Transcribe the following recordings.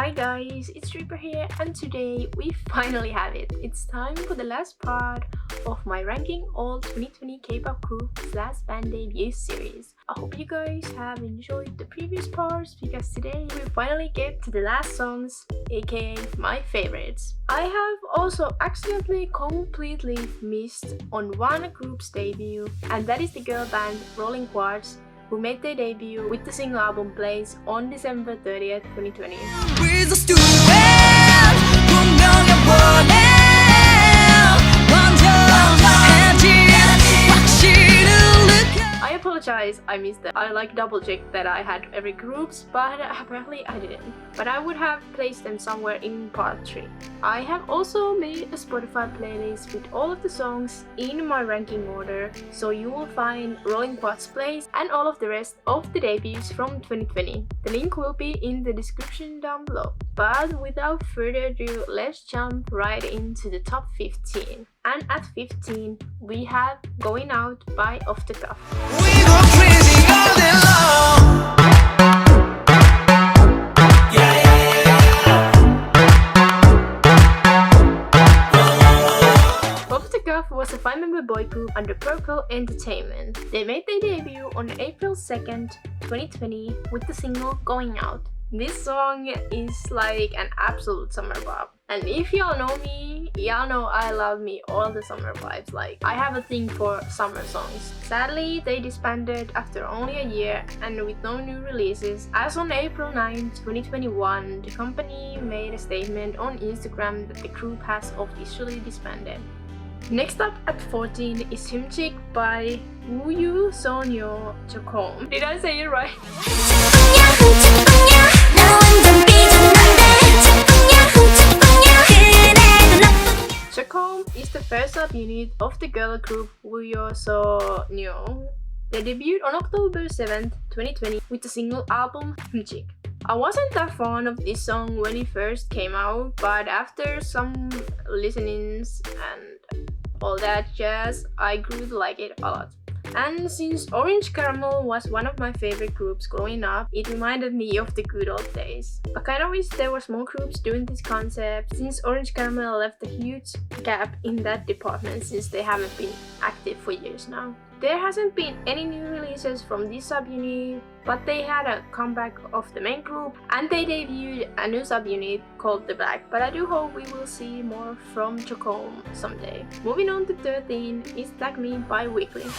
Hi guys, it's Reaper here, and today we finally have it. It's time for the last part of my ranking all 2020 K-pop group / band debut series. I hope you guys have enjoyed the previous parts because today we finally get to the last songs, aka my favorites. I have also accidentally completely missed on one group's debut, and that is the girl band 롤링쿼츠, who made their debut with the single album Blaze on December 30th, 2020. I apologize, I missed that. I double checked that I had every groups, but apparently I didn't. But I would have placed them somewhere in part 3. I have also made a Spotify playlist with all of the songs in my ranking order, so you will find 롤링쿼츠 plays and all of the rest of the debuts from 2020. The link will be in the description down below. But without further ado, let's jump right into the top 15. And at 15, we have Going Out by Off the Cuff. We go crazy all day long. Yeah, yeah, yeah. Off the Cuff was a 5-member boy group under Purple Entertainment. They made their debut on April 2nd, 2020 with the single Going Out. This song is like an absolute summer bop. And if y'all know me, y'all know I love me all the summer vibes. Like, I have a thing for summer songs. Sadly, they disbanded after only a year and with no new releases. As on April 9, 2021, the company made a statement on Instagram that the group has officially disbanded. Next up at 14 is Hmph by CHOCOME. Did I say it right? CHOCOME is the first subunit of the girl group WJSN. They debuted on October 7th, 2020 with the single album Hmph. I wasn't that fond of this song when it first came out, but after some listenings and all that jazz, I grew to like it a lot. And since Orange Caramel was one of my favorite groups growing up, it reminded me of the good old days. I kinda wish there was more groups doing this concept, since Orange Caramel left a huge gap in that department since they haven't been active for years now. There hasn't been any new releases from this subunit, but they had a comeback of the main group and they debuted a new subunit called The Black, but I do hope we will see more from CHOCOME someday. Moving on to 13 is Tag Me by Weeekly.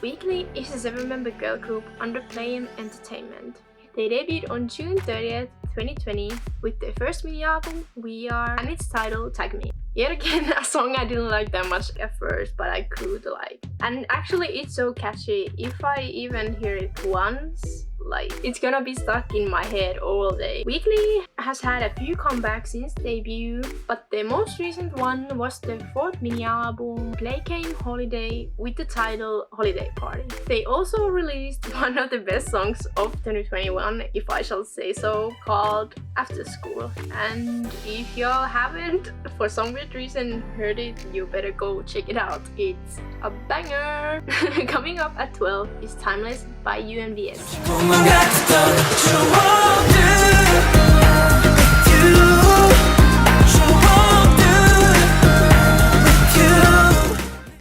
Weeekly is a 7-member girl group under Bling Entertainment. They debuted on June 30th, 2020 with their first mini album, We Are, and its title, Tag Me. Yet again, a song I didn't like that much at first, but I grew to like. And actually, it's so catchy. If I even hear it once, like, it's gonna be stuck in my head all day. Weeekly has had a few comebacks since debut, but their most recent one was their 4th mini album, Play Came Holiday, with the title Holiday Party. They also released one of the best songs of 2021, if I shall say so, called After School. And if y'all haven't, for some weird reason, heard it, you better go check it out. It's a banger! Coming up at 12 is Timeless by UNVS.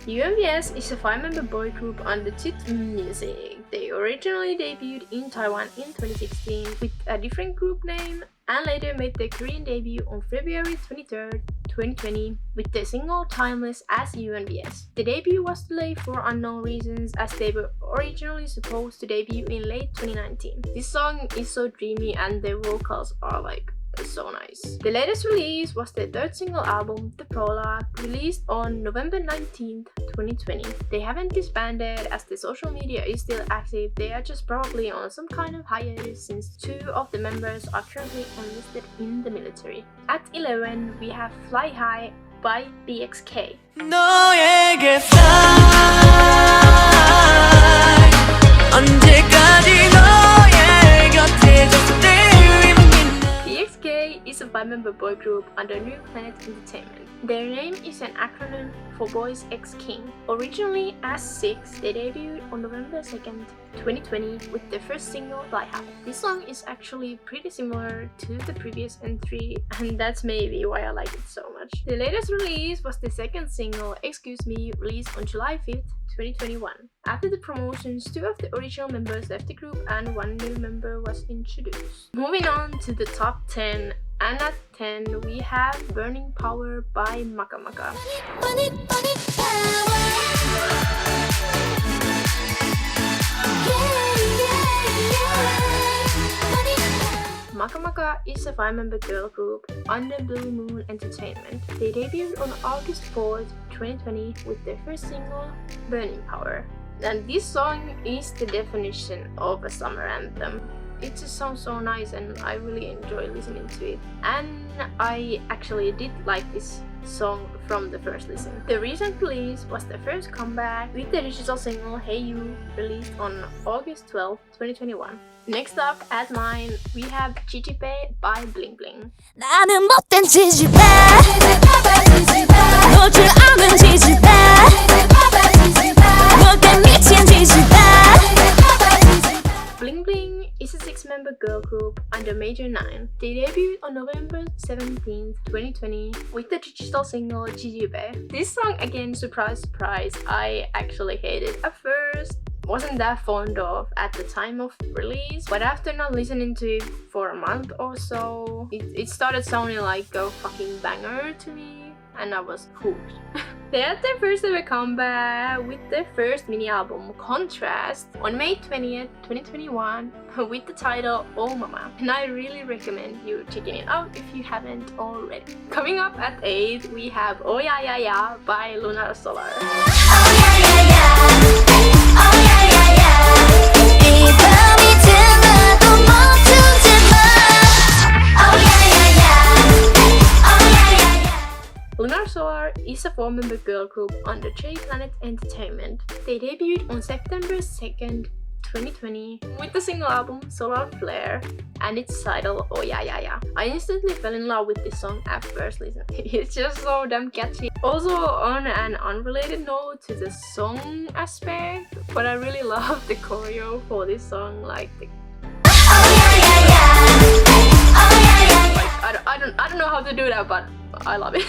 UNVS is a 5-member boy group under Jit Music. They originally debuted in Taiwan in 2016 with a different group name and later made their Korean debut on February 23rd, 2020 with their single Timeless as UNVS. The debut was delayed for unknown reasons as they were originally supposed to debut in late 2019. This song is so dreamy and their vocals are like so nice. The latest release was their 3rd single album, The Prologue, released on November 19th, 2020. They haven't disbanded as their social media is still active. They are just probably on some kind of hiatus since 2 of the members are currently enlisted in the military. At 11, we have Fly High by BXK. 너에게 fly 언제까지 너의 곁에 just stay with me. BXK is a 5-member boy group under New Planet Entertainment. Their name is an acronym for Boys X King. Originally as STAYC, they debuted on November 2nd, 2020 with their first single, Fly High. This song is actually pretty similar to the previous entry, and that's maybe why I like it so much. The latest release was the second single, Excuse Me, released on July 5th, 2021. After the promotions, 2 of the original members left the group and 1 new member was introduced. Moving on to the top 10, and at 10 we have Burning Power by Maka. Maka is a 5-member girl group under Blue Moon Entertainment. They debuted on August 4th, 2020 with their first single, Burning Power. And this song is the definition of a summer anthem. It just sounds so nice and I really enjoy listening to it. And I actually did like this song from the first listen. The recent release was the first comeback with the digital single Hey You, released on August 12th, 2021. Next up at 9 we have G.G.B by Bling. 나는 못된 G.G.B 놀 줄 아는 G.G.B 못된 미친 G.G.B Bling is a 6-member girl group under Major 9. They debuted on November 17th, 2020 with the digital single G.G.B. This song, again, surprise, I actually hated at first. Wasn't that fond of at the time of release, but after not listening to it for a month or so, it started sounding like a fucking banger to me, and I was hooked. They had their first ever comeback with their first mini album, Contrast, on May 20th, 2021 with the title Oh Mama, and I really recommend you checking it out if you haven't already. Coming up at 8 we have Oh Yeah Yeah Yeah by LUNARSOLAR. LUNARSOLAR is a 4-member girl group under J Planet Entertainment. They debuted on September 2nd, 2020 with the single album Solar Flare and its title Oh Yeah Yeah Yeah. I instantly fell in love with this song at first listen. It's just so damn catchy. Also, on an unrelated note to the song aspect, but I really love the choreo for this song, like the I don't know how to do that, but I love it.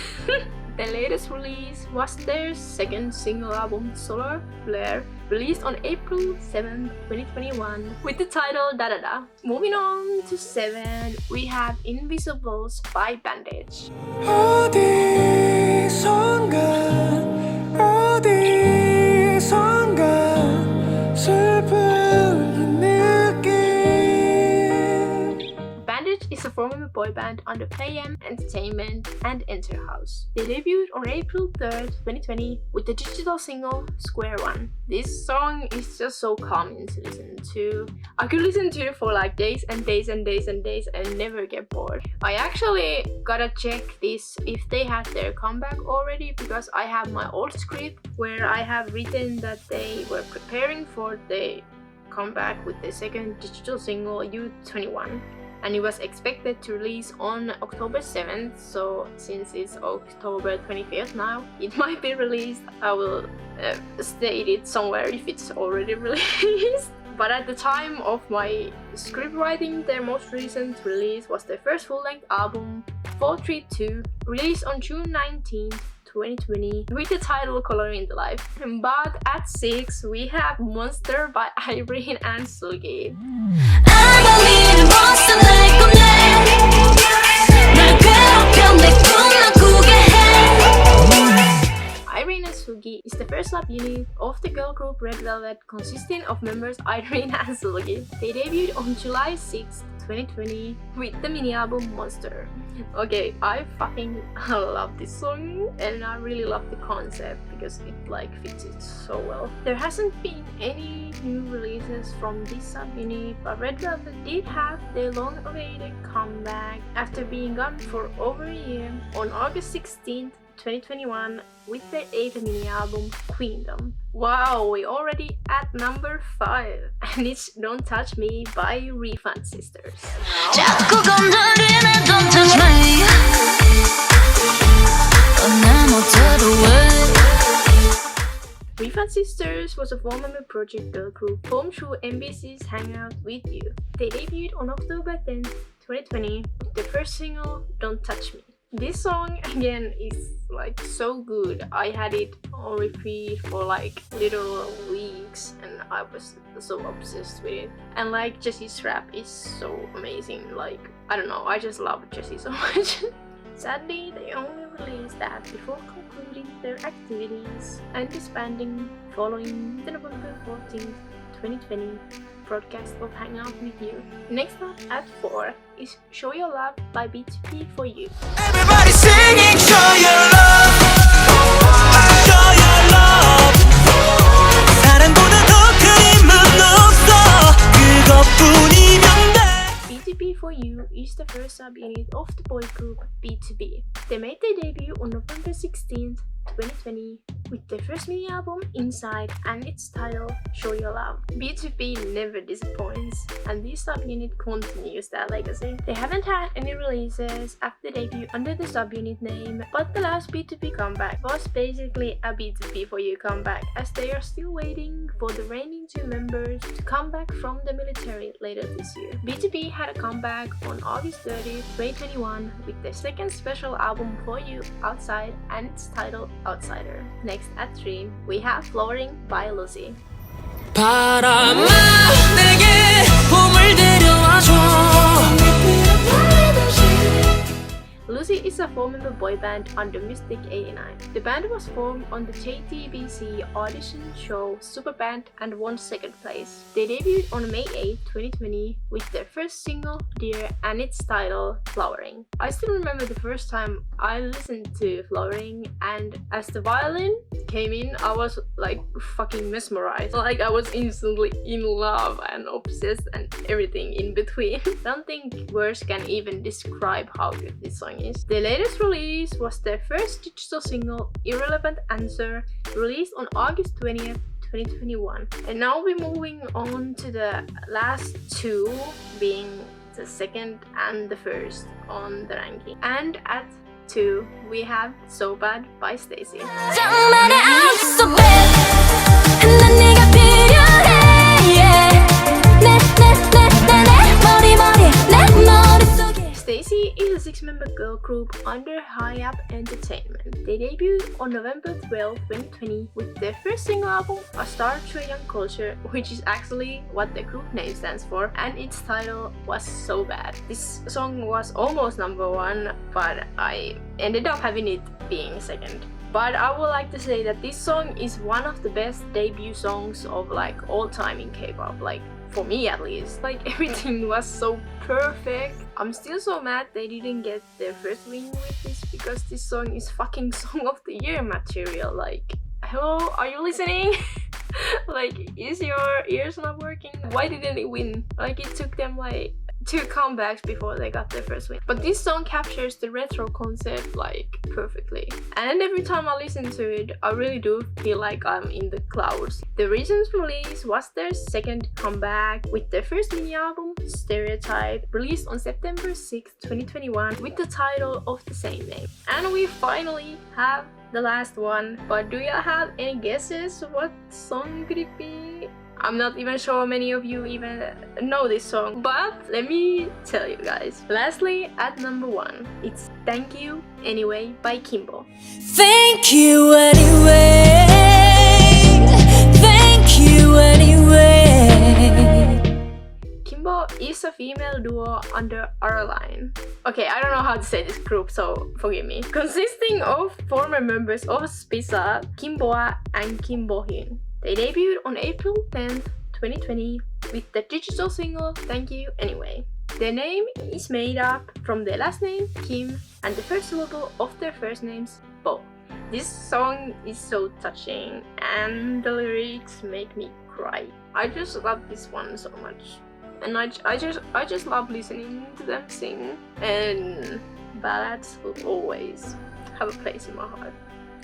The latest release was their second single album, Solar Flare, released on April 7th, 2021 with the title Da Da Da. Moving on to 7, we have Invisibles by Bandage. Bandage is a 4-member boy band under Playem Entertainment and Enter House. They debuted on April 3rd, 2020 with the digital single Square One. This song is just so calming to listen to. I could listen to it for like days and days and never get bored. I actually gotta check this if they had their comeback already, because I have my old script where I have written that they were preparing for the comeback with the second digital single U21. And it was expected to release on October 7th, so since it's October 25th now, it might be released. I will state it somewhere if it's already released. But at the time of my script writing, their most recent release was their first full-length album, 432, released on June 19th, 2020 with the title Coloring the Life. But at 6 we have Monster by IRENE and SEULGI. IRENE and SEULGI is the first lab unit of the girl group Red Velvet, consisting of members IRENE and SEULGI. They debuted on July 6th, 2020 with the mini album Monster. Okay, I fucking love this song and I really love the concept because it like fits it so well. There hasn't been any new releases from this subunit, but Red Velvet did have their long-awaited comeback after being gone for over a year on August 16th, 2021 with their 8th mini album Queendom. Wow, we're already at number 5 and it's Don't Touch Me by REFUND sisters. 자꾸 건드리네 don't touch me 난 못해도 왜 REFUND sisters was a four-member project girl group formed through MBC's Hangout With You. They debuted on October 10th, 2020 with their first single Don't Touch Me. This song again is like so good. I had it on repeat for like little weeks and I was so obsessed with it. And like Jessie's rap is so amazing. Like I don't know, I just love Jessie so much. Sadly, they only released that before concluding their activities and disbanding following the November 14th, 2020 broadcast of Hangout With You. Next up at 4 is Show Your Love by BTOB For You. Everybody singing, show your love. Show your love. 사랑보다 더 큰 힘은 없어. 그것뿐이면 돼. BTOB For You is the first subunit of the boy group BTOB. They made their debut on November 16th, 2020 with their first mini album Inside and its title Show Your Love. BTOB never disappoints and this subunit continues that legacy. They haven't had any releases after debut under the subunit name, but the last BTOB comeback was basically a BTOB For You comeback as they are still waiting for the remaining 2 members to come back from the military later this year. BTOB had a comeback on August 30th, 2021 with their second special album For You Outside and its title Outsider. Next at 3, we have Flowering by Lucy. 바람아 내게 봄을 데려와줘. Lucy is a four-member boy band under Mystic 89. The band was formed on the JTBC audition show Superband and won 2nd place. They debuted on May 8, 2020 with their first single Dear and its title Flowering. I still remember the first time I listened to Flowering and as the violin came in I was like fucking mesmerized. Like I was instantly in love and obsessed and everything in between. Don't think words can even describe how good this song is. Their latest release was their first digital single, Irrelevant Answer, released on August 20th, 2021. And now we're moving on to the last 2, being the 2nd and the 1st on the ranking. And at 2, we have So Bad by STAYC. 정말에 I'm so bad 난 네가 필요해 내 머리 내 머릿속에 STAYC is a 6-member girl group under High Up Entertainment. They debuted on November 12, 2020 with their first single album, A Star to a Young Culture, which is actually what the group name stands for, and its title was So Bad. This song was almost number 1, but I ended up having it being 2nd. But I would like to say that this song is one of the best debut songs of like all time in K-pop, like for me at least. Like everything was so perfect. I'm still so mad they didn't get their first win with this because this song is fucking Song of the Year material. Like, hello, are you listening? Like, is your ears not working? Why didn't it win? Like, it took them like 2 comebacks before they got their first win. But this song captures the retro concept like perfectly. And every time I listen to it, I really do feel like I'm in the clouds. The recent release was their 2nd comeback with their first mini album, Stereotype, released on September 6, 2021 with the title of the same name. And we finally have the last one. But do you have any guesses what song could it be? I'm not even sure many of you even know this song, but let me tell you guys. Lastly, at number 1, it's Thank You Anyway by KEEMBO. Thank you anyway Thank you anyway KEEMBO is a female duo under IRENE. Okay, I don't know how to say this group, so forgive me. Consisting of former members of SPISA, KEEMBO and KIMBOHYUN. They debuted on April 10th, 2020 with the digital single Thank You Anyway. Their name is made up from their last name, Kim, and the first syllable of their first names, Bo. This song is so touching and the lyrics make me cry. I just love this one so much. And I just love listening to them sing, and ballads will always have a place in my heart,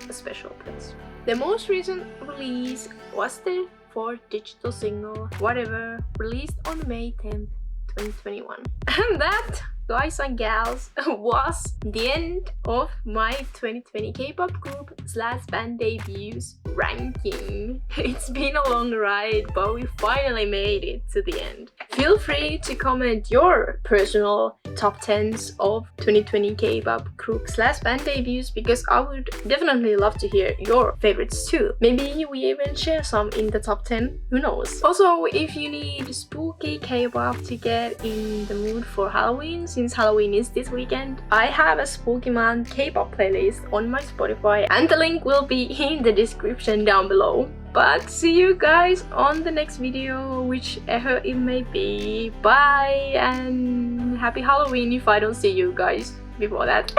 a special place. The most recent release was the 4th digital single, Whatever, released on May 10th, 2021. And that, guys and gals, was the end of my 2020 K-pop group / band debuts ranking. It's been a long ride, but we finally made it to the end. Feel free to comment your personal top 10s of 2020 K-pop group / band debuts, because I would definitely love to hear your favorites too. Maybe we even share some in the top 10, who knows. Also, if you need spooky K-pop to get in the mood for Halloween, since Halloween is this weekend, I have a Spooky Month K-pop playlist on my Spotify, and the link will be in the description down below. But see you guys on the next video, whichever it may be. Bye, and happy Halloween if I don't see you guys before that.